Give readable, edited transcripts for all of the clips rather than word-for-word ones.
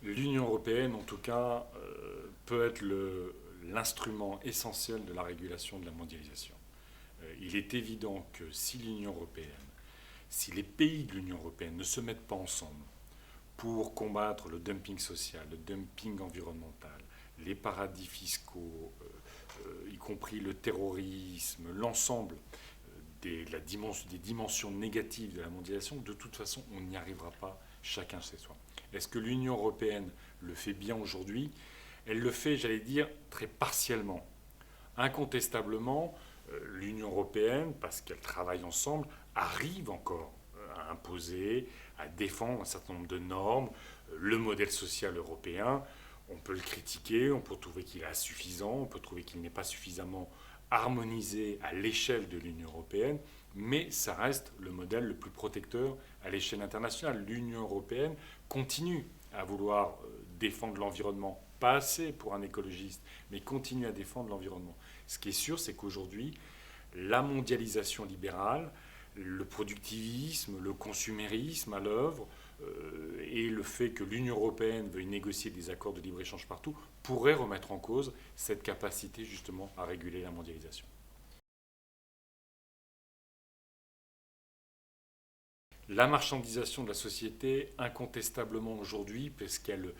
L'Union européenne, en tout cas, peut être l'instrument essentiel de la régulation de la mondialisation. Il est évident que si l'Union européenne, si les pays de l'Union européenne ne se mettent pas ensemble pour combattre le dumping social, le dumping environnemental, les paradis fiscaux, y compris le terrorisme, l'ensemble des dimensions négatives de la mondialisation, de toute façon, on n'y arrivera pas chacun chez soi. Est-ce que l'Union européenne le fait bien aujourd'hui? Elle le fait, j'allais dire, très partiellement. Incontestablement, l'Union européenne, parce qu'elle travaille ensemble, arrive encore à imposer, à défendre un certain nombre de normes. Le modèle social européen, on peut le critiquer, on peut trouver qu'il est insuffisant, on peut trouver qu'il n'est pas suffisamment harmonisé à l'échelle de l'Union européenne, mais ça reste le modèle le plus protecteur à l'échelle internationale. L'Union européenne continue à vouloir défendre l'environnement, pas assez pour un écologiste, mais continue à défendre l'environnement. Ce qui est sûr, c'est qu'aujourd'hui, la mondialisation libérale, le productivisme, le consumérisme à l'œuvre, et le fait que l'Union européenne veuille négocier des accords de libre-échange partout, pourrait remettre en cause cette capacité justement à réguler la mondialisation. La marchandisation de la société, incontestablement aujourd'hui, parce qu'elle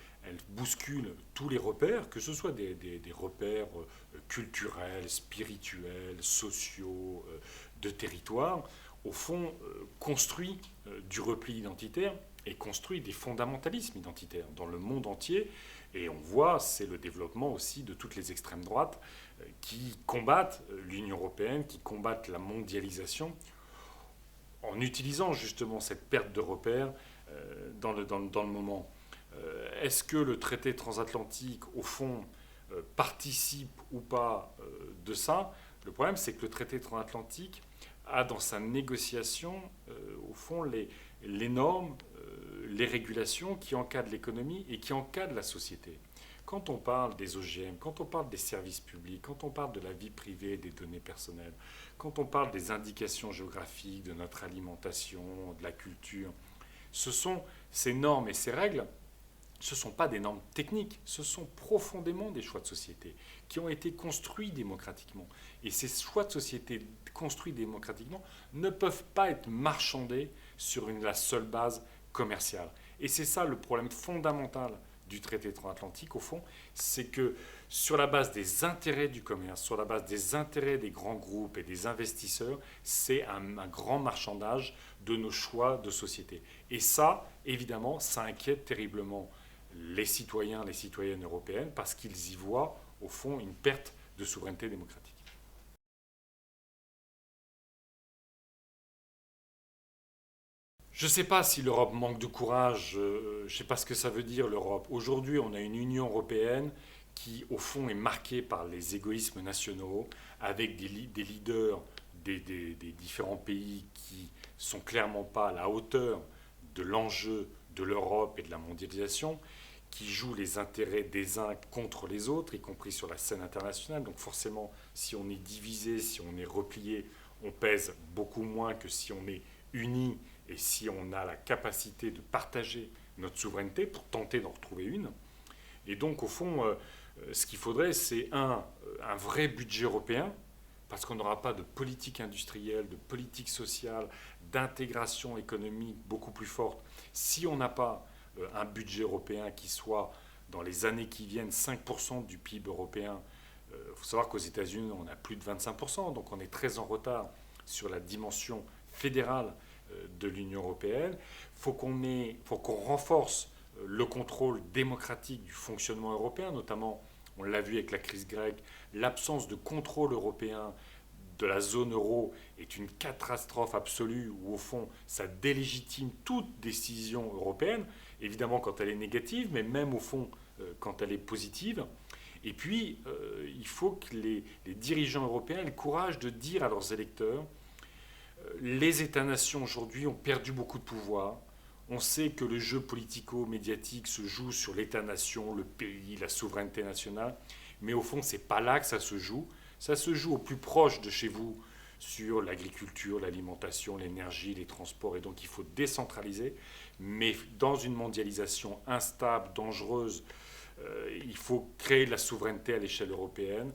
bouscule tous les repères, que ce soit des repères culturels, spirituels, sociaux, de territoire, au fond, construit du repli identitaire et construit des fondamentalismes identitaires dans le monde entier. Et on voit, c'est le développement aussi de toutes les extrêmes droites qui combattent l'Union européenne, qui combattent la mondialisation, en utilisant justement cette perte de repères dans le moment. Est-ce que le traité transatlantique, au fond, participe ou pas de ça? Le problème, c'est que le traité transatlantique a dans sa négociation, au fond, les normes, les régulations qui encadrent l'économie et qui encadrent la société. Quand on parle des OGM, quand on parle des services publics, quand on parle de la vie privée, des données personnelles, quand on parle des indications géographiques, de notre alimentation, de la culture, ce sont ces normes et ces règles, ce ne sont pas des normes techniques, ce sont profondément des choix de société qui ont été construits démocratiquement. Et ces choix de société construits démocratiquement ne peuvent pas être marchandés sur la seule base commerciale. Et c'est ça le problème fondamental du traité transatlantique, au fond, c'est que sur la base des intérêts du commerce, sur la base des intérêts des grands groupes et des investisseurs, c'est un grand marchandage de nos choix de société. Et ça, évidemment, ça inquiète terriblement les citoyens, les citoyennes européennes, parce qu'ils y voient, au fond, une perte de souveraineté démocratique. Je ne sais pas si l'Europe manque de courage, je ne sais pas ce que ça veut dire l'Europe. Aujourd'hui, on a une Union européenne qui, au fond, est marquée par les égoïsmes nationaux, avec des leaders des différents pays qui sont clairement pas à la hauteur de l'enjeu de l'Europe et de la mondialisation, qui jouent les intérêts des uns contre les autres, y compris sur la scène internationale. Donc forcément, si on est divisé, si on est replié, on pèse beaucoup moins que si on est unis et si on a la capacité de partager notre souveraineté pour tenter d'en retrouver une. Et donc, au fond, ce qu'il faudrait, c'est un vrai budget européen, parce qu'on n'aura pas de politique industrielle, de politique sociale, d'intégration économique beaucoup plus forte, si on n'a pas un budget européen qui soit, dans les années qui viennent, 5% du PIB européen. Il faut savoir qu'aux États-Unis, on a plus de 25%, donc on est très en retard sur la dimension fédérale de l'Union européenne. Faut qu'on renforce le contrôle démocratique du fonctionnement européen, notamment, on l'a vu avec la crise grecque, l'absence de contrôle européen de la zone euro est une catastrophe absolue où, au fond, ça délégitime toute décision européenne, évidemment quand elle est négative, mais même, au fond, quand elle est positive. Et puis, il faut que les dirigeants européens aient le courage de dire à leurs électeurs les États-nations aujourd'hui ont perdu beaucoup de pouvoir. On sait que le jeu politico-médiatique se joue sur l'État-nation, le pays, la souveraineté nationale. Mais au fond, ce n'est pas là que ça se joue. Ça se joue au plus proche de chez vous, sur l'agriculture, l'alimentation, l'énergie, les transports. Et donc il faut décentraliser, mais dans une mondialisation instable, dangereuse, il faut créer de la souveraineté à l'échelle européenne.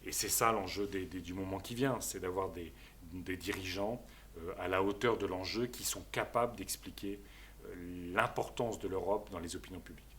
Et c'est ça l'enjeu du moment qui vient, c'est d'avoir des dirigeants à la hauteur de l'enjeu qui sont capables d'expliquer l'importance de l'Europe dans les opinions publiques.